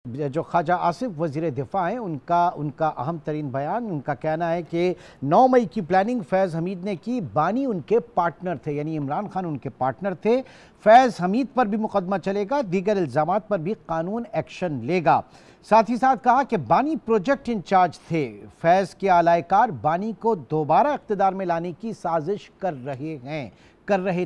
जो ख्वाजा आसिफ वज़ीर दिफा हैं उनका अहम तरीन बयान, उनका कहना है कि 9 मई की प्लानिंग फैज़ हमीद ने की, बानी उनके पार्टनर थे, यानी इमरान खान उनके पार्टनर थे। फैज़ हमीद पर भी मुकदमा चलेगा, दीगर इल्ज़ामात पर भी कानून एक्शन लेगा। साथ ही साथ कहा कि बानी प्रोजेक्ट इंचार्ज थे, फैज़ के आलायकार बानी को दोबारा इक़्तिदार में लाने की साजिश कर रहे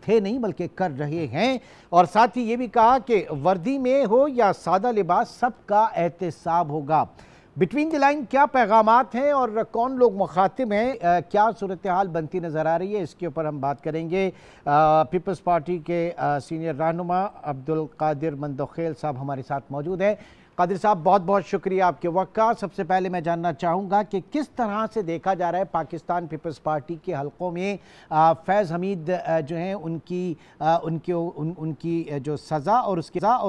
थे नहीं बल्कि कर रहे हैं। और साथ ही ये भी कहा कि वर्दी में हो या सादा लिबास सबका एहतसाब होगा। बिटवीन द लाइन क्या पैगामात हैं और कौन लोग मुखातिब हैं, क्या सूरत हाल बनती नज़र आ रही है, इसके ऊपर हम बात करेंगे। पीपल्स पार्टी के सीनियर रहनुमा अब्दुल कादिर मंदोखेल साहब हमारे साथ मौजूद हैं। कादिर साहब, बहुत बहुत शुक्रिया आपके वक्त का। सबसे पहले मैं जानना चाहूँगा कि किस तरह से देखा जा रहा है पाकिस्तान पीपल्स पार्टी के हलकों में फैज़ हमीद जो हैं उनकी जो सज़ा और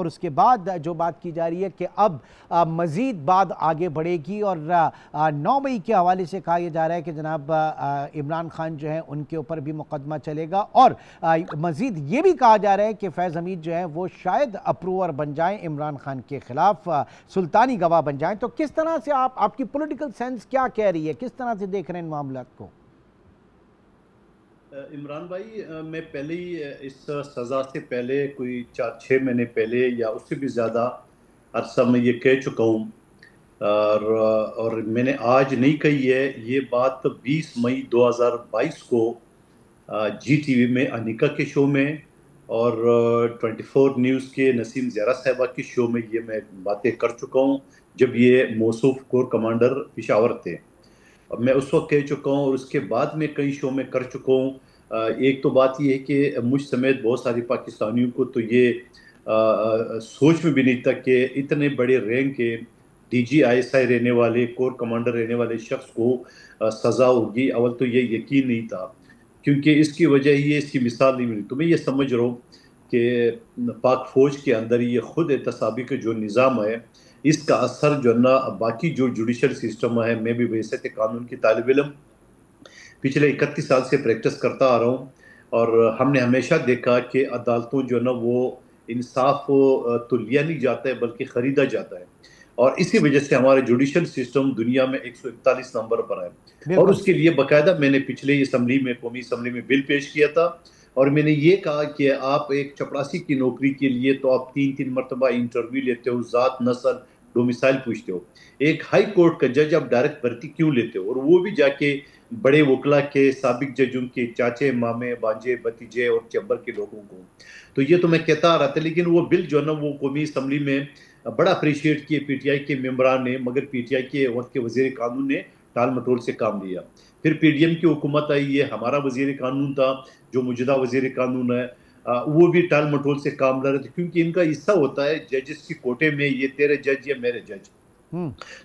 उसके बाद जो बात की जा रही है कि अब मज़ीद बात आगे बढ़ेगी और 9 मई के हवाले से कहा यह जा रहा है कि जनाब इमरान खान जो है उनके ऊपर भी मुकदमा चलेगा और मज़ीद ये भी कहा जा रहा है कि फैज़ हमीद जो है वो शायद अप्रूवर बन जाएँ इमरान खान के खिलाफ, सुल्तानी गवाह बन जाएं। तो किस तरह से आपकी पॉलिटिकल सेंस क्या कह रही है, किस तरह से देख रहे हैं इन मामलों को? इमरान भाई, मैं पहले ही इस सज़ा से पहले कोई 4-6 महीने पहले या उससे भी ज़्यादा अरसा में ये कह चुका हूँ और मैंने आज नहीं कही है ये बात। 20 मई 2022 को जी टीवी में अनिका के शो में और 24 न्यूज़ के नसीम ज़हरा साहिबा के शो में ये मैं बातें कर चुका हूँ, जब ये मौसूफ कोर कमांडर पेशावर थे। अब मैं उस वक्त कह चुका हूँ और उसके बाद में कई शो में कर चुका हूँ। एक तो बात ये है कि मुझ समेत बहुत सारी पाकिस्तानियों को तो ये सोच में भी नहीं था कि इतने बड़े रैंक के DGISI रहने वाले, कोर कमांडर रहने वाले शख्स को सज़ा होगी। अव्वल तो ये यकीन नहीं था, क्योंकि इसकी वजह ये इसकी मिसाल नहीं मिली। तो मैं ये समझ रहा हूँ कि पाक फ़ौज के अंदर ये खुद एहतसाबी का जो निज़ाम है, इसका असर जो है ना बाकी जो जुडिशल सिस्टम है, मैं भी वैसे थे कानून की तालिब इल्म पिछले 31 साल से प्रैक्टिस करता आ रहा हूँ और हमने हमेशा देखा कि अदालतों जो है ना वो इंसाफ तो लिया नहीं जाता है बल्कि ख़रीदा जाता है, और इसी वजह से हमारे जुडिशल सिस्टम दुनिया में 141 नंबर पर है। और उसके लिए बाकायदा मैंने पिछले असम्बली में, कौमी असम्बली में बिल पेश किया था और मैंने ये कहा कि आप एक चपरासी की नौकरी के लिए तो आप 3-3 मरतबा इंटरव्यू लेते हो, ज़ात नस्ल डोमिसाइल पूछते हो। एक हाई कोर्ट का जज आप डायरेक्ट भर्ती क्यों लेते हो, और वो भी जाके बड़े वकला के, साबिक जजों के चाचे, मामे, भांजे, भतीजे और चैम्बर के लोगों को। तो ये तो मैं कहता आ रहा था, लेकिन वो बिल जो है ना वो कौमी असम्बली में बड़ा अप्रिशिएट किए PTI के मेम्बरान ने, मगर PTI के वक्त के वजीर कानून ने टाल मटोल से काम लिया। फिर PDM की हुकूमत आई, ये हमारा वजीर कानून था जो मौजूदा वजीर कानून है, वो भी टाल मटोल से काम ले रहे थे, क्योंकि इनका हिस्सा होता है जजेस की कोटे में, ये तेरे जज या मेरे जज।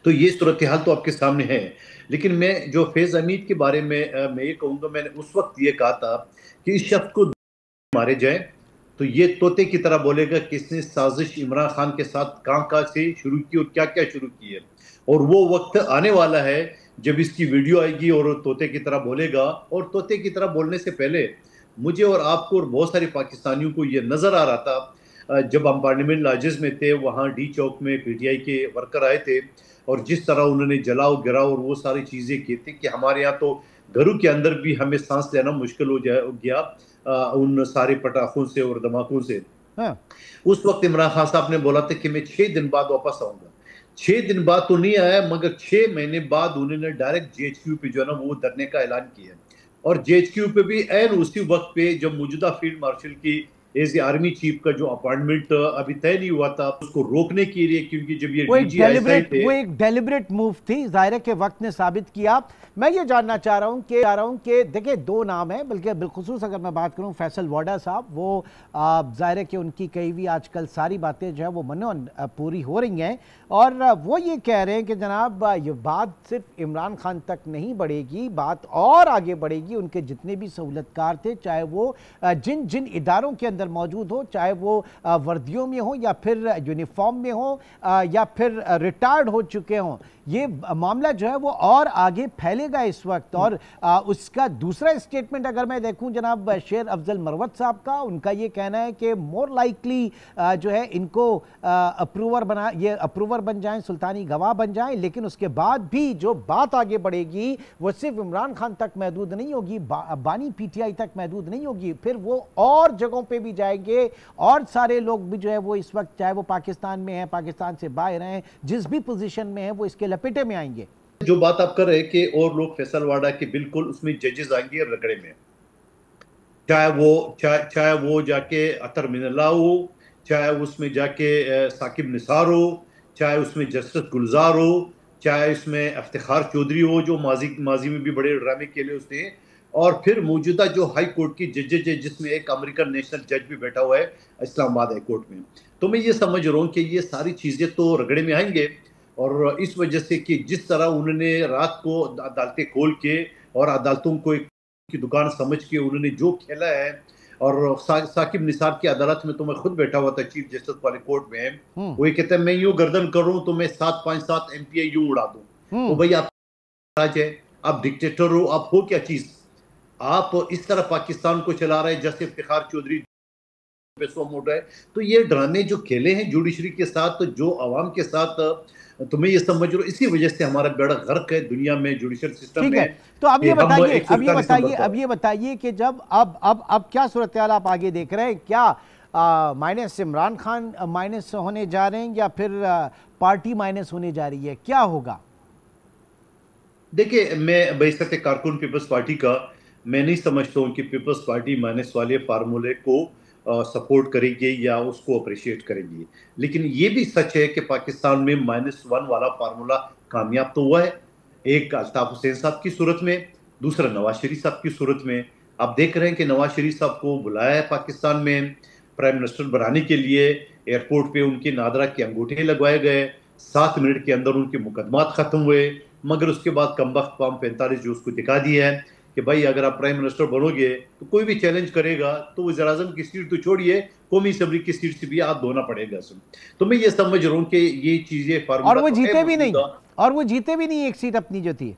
तो ये सूरत हाल तो आपके सामने है। लेकिन मैं जो फैज़ हमीद के बारे में मैं ये कहूँगा, मैंने उस वक्त ये कहा था कि इस शख्स को मारे जाए तो ये तोते की तरह बोलेगा कि इसने साजिश इमरान खान के साथ कहाँ से शुरू की और क्या क्या शुरू की है। और वो वक्त आने वाला है जब इसकी वीडियो आएगी और तोते की तरह बोलेगा। और तोते की तरह बोलने से पहले मुझे और आपको और बहुत सारे पाकिस्तानियों को ये नज़र आ रहा था, जब हम पार्लियामेंट लाजिस में थे, वहाँ D चौक में PTI के वर्कर आए थे और जिस तरह उन्होंने जलाओ गिराओ और वो सारी चीज़ें की थी कि हमारे यहाँ तो घरों के अंदर भी हमें सांस लेना मुश्किल हो गया उन सारे पटाखों से और धमाकों से। हाँ। उस वक्त इमरान खान साहब ने बोला था कि मैं 6 दिन बाद वापस आऊंगा। 6 दिन बाद तो नहीं आया, मगर 6 महीने बाद उन्होंने डायरेक्ट GHQ पे जो है ना वो धरने का ऐलान किया। और GHQ पे भी ऐन उसी वक्त पे जब मौजूदा फील्ड मार्शल की एज आर्मी चीफ का जो अपॉइंटमेंट अभी तय नहीं हुआ था, उसको रोकने के लिए, क्योंकि जब ये DGISI थे, वो एक डेलिब्रेट मूव थी, जाहिर है कि वक्त ने साबित किया। मैं ये जानना चाह रहा हूँ कि देखिए 2 नाम हैं, बल्कि बिलखुसूस अगर मैं बात करूँ फैसल वाडा साहब, वो जाहिर है कि उनकी कही हुई आजकल सारी बातें जो है वो मनोन पूरी हो रही हैं और वो ये कह रहे हैं कि जनाब ये बात सिर्फ इमरान खान तक नहीं बढ़ेगी, बात और आगे बढ़ेगी। उनके जितने भी सहूलतकार थे, चाहे वो जिन जिन इदारों के अंदर अंदर मौजूद हो, चाहे वो वर्दियों में हो या फिर यूनिफॉर्म में हो या फिर रिटायर्ड हो चुके हों, ये मामला जो है वो और आगे फैलेगा इस वक्त। और उसका दूसरा स्टेटमेंट अगर मैं देखूं जनाब शेर अफजल मरवत साहब का, उनका ये कहना है कि मोर लाइकली जो है इनको अप्रूवर बन जाएं, सुल्तानी गवाह बन जाएं, लेकिन उसके बाद भी जो बात आगे बढ़ेगी वो सिर्फ इमरान खान तक महदूद नहीं होगी, बानी पीटीआई तक महदूद नहीं होगी, फिर वो और जगहों पे भी जाएंगे और सारे लोग भी जो है वो इस वक्त चाहे वो पाकिस्तान में है, पाकिस्तान से बाहर हैं, जिस भी पोजीशन में है वो इसके लपेटे में आएंगे। जो बात आप कर रहे हैं कि और लोग फैसल वाडा के, बिल्कुल उसमें जजेस आएंगे रगड़े में, चाहे वो जाके अतर मिनल्ला हो, चाहे उसमें जाके साकिब निसार हो, चाहे उसमें जस्टिस गुलजार हो, चाहे इसमें इफ्तिखार चौधरी हो जो माजी में भी बड़े ड्रामे खेले उसने, और फिर मौजूदा जो हाई कोर्ट की जजेज है जिसमें एक अमेरिकन नेशनल जज भी बैठा हुआ है इस्लामाबाद हाई कोर्ट में। तो मैं ये समझ रहा हूँ कि ये सारी चीज़ें तो रगड़े में आएंगे, और इस वजह से कि जिस तरह उन्होंने रात को अदालतें खोल के और अदालतों को एक की दुकान समझ के उन्होंने जो खेला है, और साकिब निसार की अदालत में तो मैं खुद बैठा हुआ था चीफ जस्टिस वाले कोर्ट में, वो ये कहते हैं मैं यूं गर्दन करूं तो मैं 757 MPA यूं उड़ा दूं। तो भाई आप राज है, आप डिक्टेटर हो, आप हो क्या चीज? आप इस तरह पाकिस्तान को चला रहे हैं जैसे इफ्तिखार चौधरी पैसों मोड़ रहा है। तो ये ड्रामे जो खेले हैं जुडिशरी के साथ, तो जो आवाम के साथ, तो मैं ये समझ रहा हूँ इसी वजह से हमारा बेड़ा गर्क है दुनिया में जुडिशियल सिस्टम में। तो अब ये बताइए कि जब अब क्या सूरत हाल आप आगे देख रहे हैं? क्या माइनस इमरान खान माइनस होने जा रहे हैं या फिर पार्टी माइनस होने जा रही है, क्या होगा? देखिए, मैं बेशक कारकुन पीपल्स पार्टी का मैं नहीं समझता हूँ कि पीपल्स पार्टी माइनस वाले फार्मूले को सपोर्ट करेगी या उसको अप्रिशिएट करेगी, लेकिन ये भी सच है कि पाकिस्तान में -1 वाला फार्मूला कामयाब तो हुआ है, एक अल्ताफ हुसैन साहब की सूरत में, दूसरा नवाज शरीफ साहब की सूरत में। आप देख रहे हैं कि नवाज शरीफ साहब को बुलाया है पाकिस्तान में प्राइम मिनिस्टर बनाने के लिए, एयरपोर्ट पे उनके नादरा के अंगूठे लगवाए गए, 7 मिनट के अंदर उनके मुकदमात खत्म हुए, मगर उसके बाद कमबख्त फॉर्म 45 जो उसको दिखा दिया है कि भाई अगर आप प्राइम मिनिस्टर बनोगे तो कोई भी चैलेंज करेगा तो वज़ीर आज़म की सीट तो छोड़िए, कौमी असम्बली की सीट से भी हाथ धोना पड़ेगा। तो मैं ये समझ रहा हूँ कि ये चीजें और वो जीते भी नहीं एक सीट अपनी जो थी।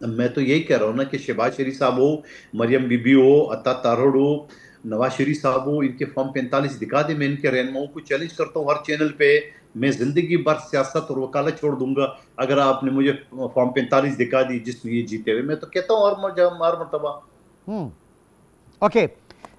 मैं तो यही कह रहा हूँ ना कि शहबाज शरीफ साहब हो, मरियम बीबी हो, अता तारड़ हो, नवाज शरीफ साहब हो, इनके फॉर्म 45 दिखा दे, मैं इनके रहनुमाओं को चैलेंज करता हूँ हर चैनल पे, मैं जिंदगी भर सियासत और वकालत छोड़ दूंगा अगर आपने मुझे फॉर्म 45 दिखा दी जिसमें ये जीते हुए। मैं तो कहता हूँ और मरतबा। ओके,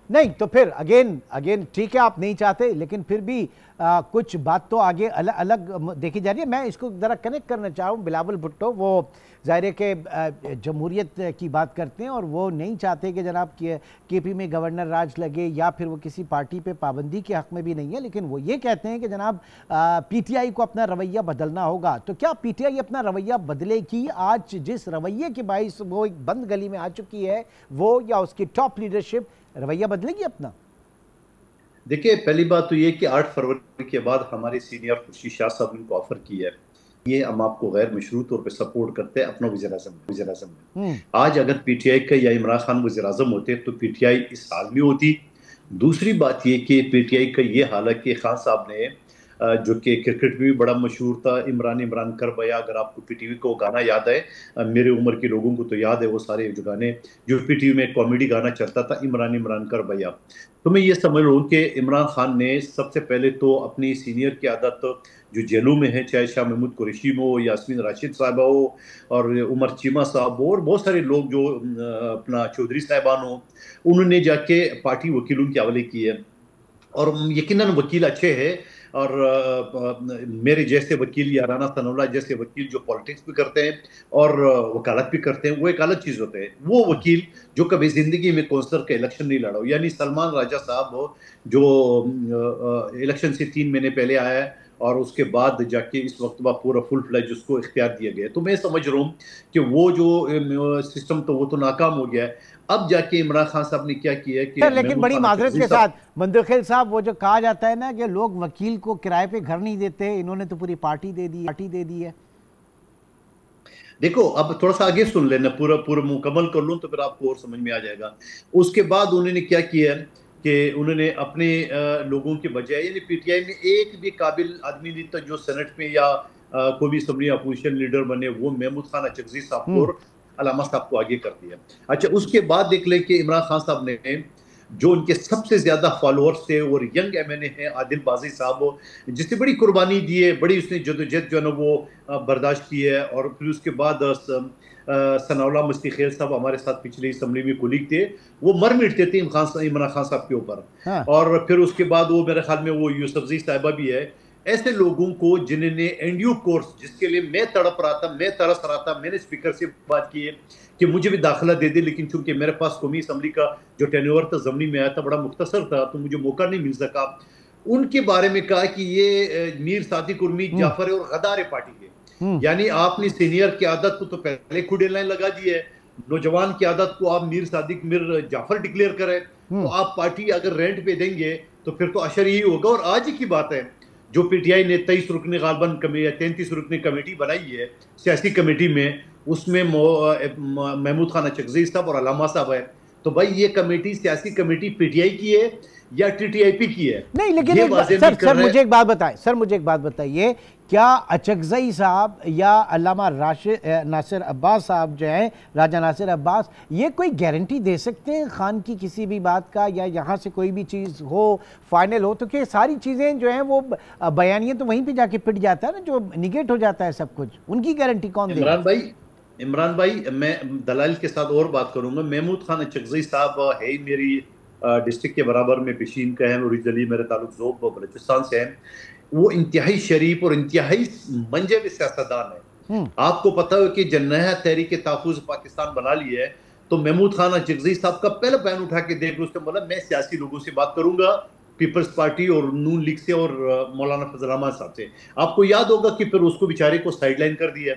नहीं तो फिर अगेन ठीक है, आप नहीं चाहते, लेकिन फिर भी कुछ बात तो आगे अलग देखी जा रही है। मैं इसको ज़रा कनेक्ट करना चाह रहा हूँ। बिलावल भुट्टो वो ज़ाहिर के जमहूरियत की बात करते हैं और वो नहीं चाहते कि जनाब केपी में गवर्नर राज लगे या फिर वो किसी पार्टी पे पाबंदी के हक़ में भी नहीं है, लेकिन वो ये कहते हैं कि जनाब पीटीआई को अपना रवैया बदलना होगा। तो क्या पीटीआई अपना रवैया बदलेगी? आज जिस रवैये के बाइस वो एक बंद गली में आ चुकी है, वो या उसकी टॉप लीडरशिप रवैया बदलेगी अपना? देखिए, पहली बात तो ये कि 8 फरवरी के बाद हमारे सीनियर खुर्शीद शाह साहब ने इनको ऑफर किया है, ये हम आपको गैर मशरू तौर पर सपोर्ट करते हैं अपना वज़ीर-ए-आज़म में। आज अगर पीटीआई का या इमरान खान वज़ीर-ए-आज़म होते तो पीटीआई इस हाल में होती। दूसरी बात ये कि पीटीआई का ये हाल है कि खान साहब ने जो कि क्रिकेट में भी बड़ा मशहूर था, इमरान इमरान कर बया, अगर आपको पीटीवी को गाना याद है, मेरे उम्र के लोगों को तो याद है वो सारे जो गाने जो पीटीवी में कॉमेडी गाना चलता था, इमरान इमरान कर बया। तो मैं ये समझ रहा हूँ कि इमरान खान ने सबसे पहले तो अपनी सीनियर की आदत जो जेलों में है, चाहे शाह महमूद कुरैशी हो, यास्मीन राशिद साहबा हो, और उमर चीमा साहब हो, और बहुत सारे लोग जो अपना चौधरी साहबान हो, उन्होंने जाके पार्टी वकीलों के हवाले किए है। और यकीनन वकील अच्छे हैं, और मेरे जैसे वकील या राना सनौला जैसे वकील जो पॉलिटिक्स भी करते हैं और वकालत भी करते हैं, वो एक अलग चीज़ होते हैं। वो वकील जो कभी ज़िंदगी में कौंसलर का इलेक्शन नहीं लड़ा हो, यानी सलमान राजा साहब जो इलेक्शन से 3 महीने पहले आया है और उसके बाद जाके इस वक्त बाद पूरा फुल फ्लैज उसको इख्तियार दिया गया। तो मैं समझ रहा हूँ कि वो जो सिस्टम तो वो तो नाकाम हो गया है। अब जाके इमरान खान साहब ने क्या किया है कि लेकिन बड़ी माजरत के साथ मंदरखेल साहब, वो जो कहा जाता है ना कि लोग वकील को किराए पे घर नहीं देते, इन्होंने तो पूरी पार्टी दे दी है। देखो, अब थोड़ा सा आगे सुन लेना, पूरा मुकम्मल कर लूँ तो फिर आपको और समझ में आ जाएगा। उसके बाद उन्होंने क्या किया है कि उन्होंने अपने लोगों के बजाय, यानी पीटीआई में एक भी काबिल आदमी नहीं था जो सेनेट में या कोई भी असम्बली अपोजिशन लीडर बने, वो महमूद खान अचकज़ई साहब को और अलामा साहब को आगे कर दिया। अच्छा, उसके बाद देख लें कि इमरान खान साहब ने जो उनके सबसे ज्यादा फॉलोअर्स थे और यंग एमएनए हैं आदिल बाजी साहब, जिसने बड़ी कुर्बानी दी है, बड़ी उसने जदोजहद जो है ना वो बर्दाश्त की है। और फिर उसके बाद सनाउल्लाह मस्ती खेल साहब हमारे साथ पिछली असम्बली में कुलीग थे, वो मर मिटते थे इमरान खान साहब के ऊपर। हाँ। और फिर उसके बाद वो मेरे ख्याल में वो यूसुफजई साहिबा भी है। ऐसे लोगों को जिन्होंने एनडीयू कोर्स, जिसके लिए मैं तड़प रहा था, मैं तरस रहा था, मैंने स्पीकर से बात की है कि मुझे भी दाखिला दे दे, लेकिन चूंकि मेरे पास कौमी असम्बली का जो टेन्योर था ज़मीनी में आया था बड़ा मुख्तसर था, तो मुझे मौका नहीं मिल सका। उनके बारे में कहा कि ये मीर सादिक उर्मी जाफर और गद्दार पार्टी के, यानी आपने सीनियर की आदत को तो पहले खुडे लाइन लगा दी है, नौजवान की आदत को आप मीर जाफर डिक्लेयर करें, तो आप पार्टी अगर रेंट पे देंगे तो फिर तो अशर यही होगा। और आज की बात है, जो पीटीआई ने 23 रुकनी गालबन 33 रुकनी कमेटी बनाई है सियासी कमेटी में, उसमें महमूद खान अचकज़ई साहब और अलामा साहब है। तो भाई ये कमेटी सियासी कमेटी पीटीआई की है या टीटीआईपी की है? नहीं, लेकिन सर मुझे एक बात बताएं, सर मुझे एक बात बताइए, क्या अचकज़ई साहब या अल्लामा नासिर अब्बास साहब जो हैं, राजा नासिर अब्बास, ये कोई गारंटी दे सकते हैं खान की किसी भी बात का, या यहाँ से कोई भी चीज़ हो फाइनल हो तो कि सारी चीज़ें जो हैं वो बयानिए तो वहीं पे जाके पिट जाता है ना, जो निगेट हो जाता है सब कुछ, उनकी गारंटी कौन दे? इमरान भाई, मैं दलाल के साथ और बात करूंगा। महमूद खान अचकज़ई साहब है ही मेरी डिस्ट्रिक्ट के बराबर में पेशीन का है, ओरिजिनली मेरे ताल्लुक ज़ोब बलूचिस्तान से है। वो इंतहाई शरीफ और इंतहाई मंजब सियासतदान है। आपको पता हो कि जन्नह तहरीक तहफ़्फ़ुज़ पाकिस्तान बना ली है, तो महमूद खान अचकज़ई साहब का पहला बयान उठा के देख लो, उसने बोला मैं सियासी लोगों से बात करूंगा, पीपल्स पार्टी और नून लीग से और मौलाना फजल रहमान साहब से। आपको याद होगा कि फिर उसको बेचारे को साइडलाइन कर दिया।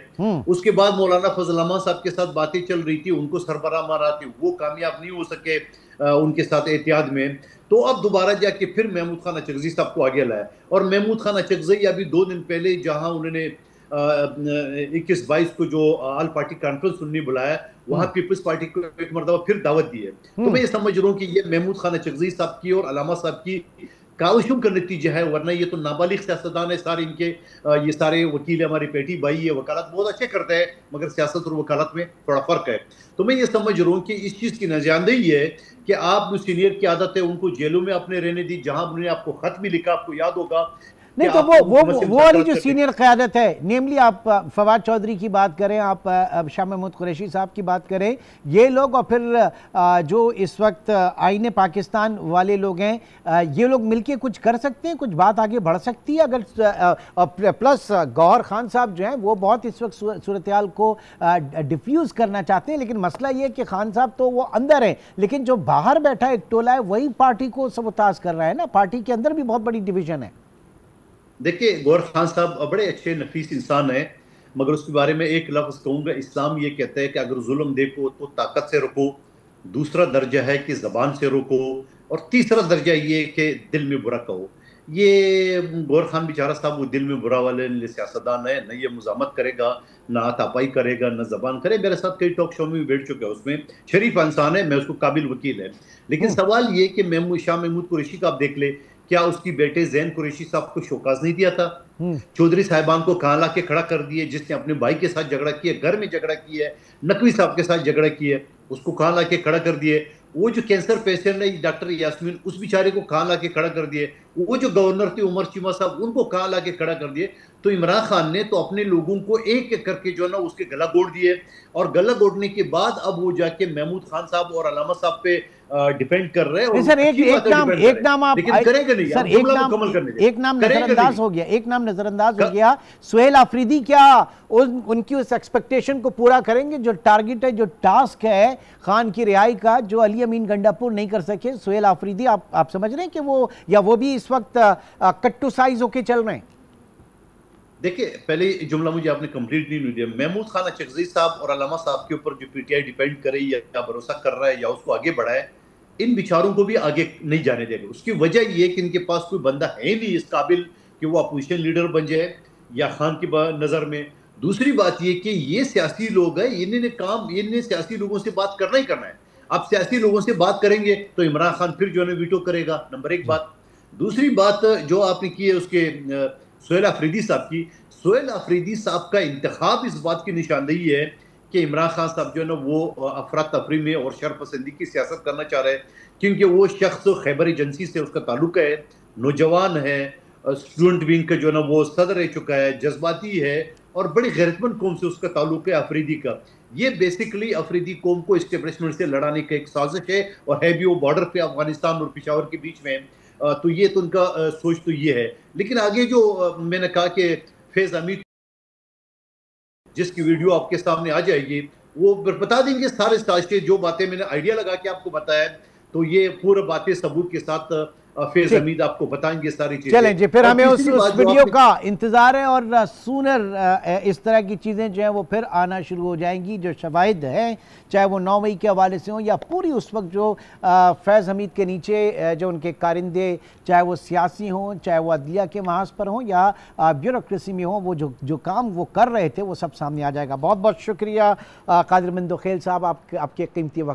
उसके बाद मौलाना फजल रहमान साहब के साथ बातें चल रही थी, उनको सरबराह मारा थी, वो कामयाब नहीं हो सके उनके साथ एहतियात में। तो अब दोबारा जाके फिर महमूद खान अचकज़ई साहब को आगे लाया। और महमूद खान अचकज़ई अभी 2 दिन पहले जहां उन्होंने 21-22 को जो आल पार्टी कॉन्फ्रेंस सुनने बुलाया, वहां पीपल्स पार्टी को एक मरतबा फिर दावत दी है। तो मैं ये समझ रहा हूँ कि ये महमूद खान अचकज़ई साहब की और अलामा साहब की काविशों का नतीजा है, वरना ये तो नाबालिग सियासतदान है सारे। इनके ये सारे वकील हमारी बेटी भाई ये वकालत बहुत अच्छे करते हैं, मगर सियासत और वकालत में थोड़ा फर्क है। तो मैं ये समझ रहा हूँ कि इस चीज़ की निशानदेही है कि आप सीनियर की आदत है उनको जेलों में अपने रहने दी, जहां उन्होंने आपको खत भी लिखा, आपको याद होगा। नहीं तो वो वाली जो सीनियर क़यादत है, नेमली आप फवाद चौधरी की बात करें, आप शाह महमूद कुरैशी साहब की बात करें, ये लोग, और फिर जो इस वक्त आईने पाकिस्तान वाले लोग हैं, ये लोग मिलके कुछ कर सकते हैं, कुछ बात आगे बढ़ सकती है अगर प्लस गौहर खान साहब जो हैं वो बहुत इस वक्त सूरत हाल को डिफ्यूज़ करना चाहते हैं। लेकिन मसला ये है कि खान साहब तो वो अंदर हैं, लेकिन जो बाहर बैठा एक टोला है वही पार्टी को सबोताज कर रहा है ना, पार्टी के अंदर भी बहुत बड़ी डिवीजन है। देखिए, गौहर खान साहब बड़े अच्छे नफीस इंसान हैं, मगर उसके बारे में एक लफ्ज़ कहूँगा। इस्लाम ये कहता है कि अगर जुल्म देखो तो ताकत से रोको, दूसरा दर्जा है कि ज़बान से रोको, और तीसरा दर्जा ये कि दिल में बुरा कहो। ये गौहर खान बेचारा साहब वो दिल में बुरा वाले सियासतदान है, न ये मुजामत करेगा, ना हाथापाई करेगा, न जबान करे। मेरे साथ कई टॉक शो में भी बैठ चुका है, उसमें शरीफ इंसान है, मैं उसको काबिल वकील है। लेकिन सवाल ये कि शाह महमूद कुरैशी का आप देख ले, क्या उसकी बेटे जैन कुरैशी साहब को शोकाज नहीं दिया था? चौधरी साहिबान को कहाँ ला के खड़ा कर दिए, जिसने अपने भाई के साथ झगड़ा किया, घर में झगड़ा किया है, नकवी साहब के साथ झगड़ा किया, उसको कहाँ ला के खड़ा कर दिए। वो जो कैंसर पेशेंट है डॉक्टर यास्मीन, उस बेचारे को कहाँ ला के खड़ा कर दिए। वो जो गवर्नर थे उमर चीमा साहब, उनको कहाँ ला के खड़ा कर दिए। तो इमरान खान ने तो अपने लोगों को एक एक करके जो है ना उसके गला गोड़ दिए, और गला गोड़ने के बाद अब वो जाके महमूद खान साहब और अलामा साहब पे डिपेंड कर रहे हैं। सर एक नाम आप करेंगे नहीं सर, एक नाम नजरअंदाज हो गया, एक नाम नजरअंदाज हो गया, सुहेल आफरीदी। क्या उनकी उस एक्सपेक्टेशन को पूरा करेंगे जो टारगेट है, जो टास्क है खान की रिहाई का, जो अली अमीन गंडापुर नहीं कर सके? सुहेल आफरीदी आप समझ रहे हैं कि वो, या वो भी इस वक्त कट्टू साइज होके चल रहे हैं? देखिए, पहले जुमला मुझे आपने कंप्लीट नहीं दिया। महमूद खान अचकज़ई साहब और अलामा साहब के ऊपर जो पीटीआई डिपेंड करे या भरोसा कर रहा है या उसको आगे बढ़ाए, इन बेचारों को भी आगे नहीं जाने देगा। उसकी वजह यह है कि इनके पास कोई बंदा है नहीं इस काबिल कि वो अपोजिशन लीडर बन जाए या खान की नज़र में। दूसरी बात यह कि ये सियासी लोग हैं, इन्हें सियासी लोगों से बात करना ही करना है। आप सियासी लोगों से बात करेंगे तो इमरान खान फिर जो है वीटो करेगा, नंबर एक बात। दूसरी बात जो आपने की है उसके सोहेल अफरीदी साहब की, सोहेल अफरीदी साहब का इंतखाब इस बात की निशानदेही है कि इमरान खान साहब जो है ना वो अफरा तफरी में और शरपसंदी की सियासत करना चाह रहे हैं, क्योंकि वो शख्स खैबर एजेंसी से उसका ताल्लुक है, नौजवान है, स्टूडेंट विंग का जो है ना वो सदर रह चुका है, जज्बाती है और बड़ी गैरतमंद कौम से उसका ताल्लुक है अफरीदी का। ये बेसिकली अफरीदी कौम को इस्टेब्लिशमेंट से लड़ाने का एक साजिश है, और है भी वो बॉर्डर पे अफगानिस्तान और पिशावर के बीच में। तो ये तो उनका सोच तो ये है। लेकिन आगे जो मैंने कहा कि फैज हमीद जिसकी वीडियो आपके सामने आ जाएगी वो बता देंगे सारे साजिश, जो बातें मैंने आइडिया लगा के आपको बताया, तो ये पूरा बातें सबूत के साथ फैज हमीद आपको बताएंगे सारी चीजें। चलें जी, फिर हमें उस वीडियो आपने... का इंतजार है और सूनर इस तरह की चीज़ें जो हैं वो फिर आना शुरू हो जाएंगी। जो शवाहिद हैं, चाहे वो 9 मई के हवाले से हों या पूरी उस वक्त जो फैज़ हमीद के नीचे जो उनके कारिंदे, चाहे वो सियासी हों, चाहे वो अदलिया के महाज पर हों या ब्यूरोक्रेसी में हों, वो जो काम वो कर रहे थे वो सब सामने आ जाएगा। बहुत बहुत शुक्रिया कादिर बिन दुखैल साहब, आपके कीमती वक्त